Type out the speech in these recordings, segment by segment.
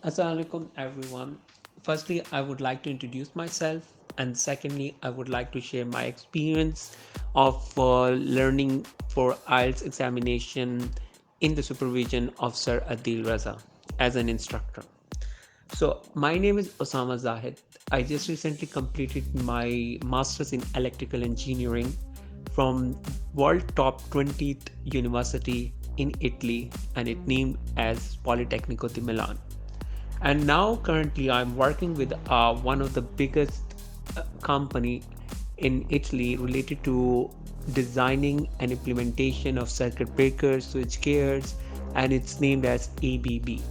Assalamualaikum everyone. Firstly, I would like to introduce myself, and secondly, I would like to share my experience of learning for IELTS examination in the supervision of Sir Adil Raza as an instructor. So, my name is Osama Zahid. I just recently completed my master's in electrical engineering from world top 20th university in Italy, and it named as Polytechnico di Milan. And now currently I'm working with one of the biggest company in Italy related to designing and implementation of circuit breakers, switch gears, and it's named as ABB.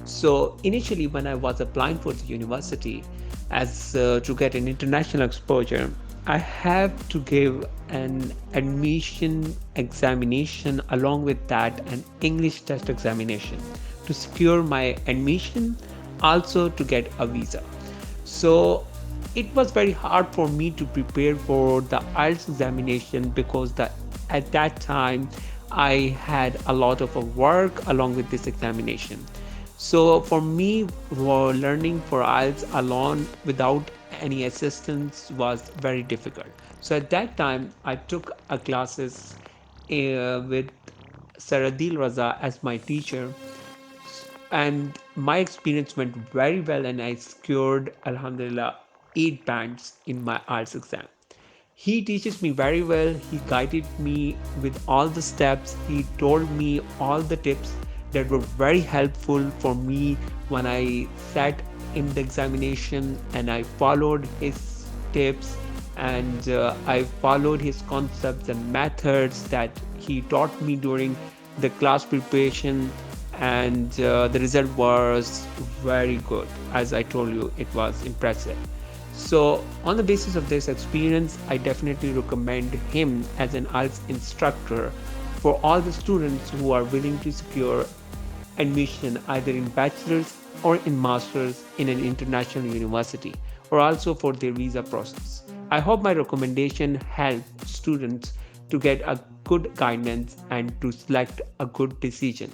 So initially, when I was applying for the university as to get an international exposure, I have to give an admission examination along with that an English test examination to secure my admission, also to get a visa. So it was very hard for me to prepare for the IELTS examination because at that time I had a lot of work along with this examination. So for me, learning for IELTS alone without any assistance was very difficult. So at that time, I took a classes with Saradil Raza as my teacher, and my experience went very well, and I secured Alhamdulillah 8 bands in my IELTS exam. He teaches me very well. He guided me with all the steps. He told me all the tips that were very helpful for me when I sat in the examination, and I followed his tips, and I followed his concepts and methods that he taught me during the class preparation, and the result was very good. As I told you, it was impressive. So, on the basis of this experience, I definitely recommend him as an IELTS instructor for all the students who are willing to secure admission either in bachelor's or in master's in an international university, or also for their visa process. I hope my recommendation helps students to get a good guidance and to select a good decision.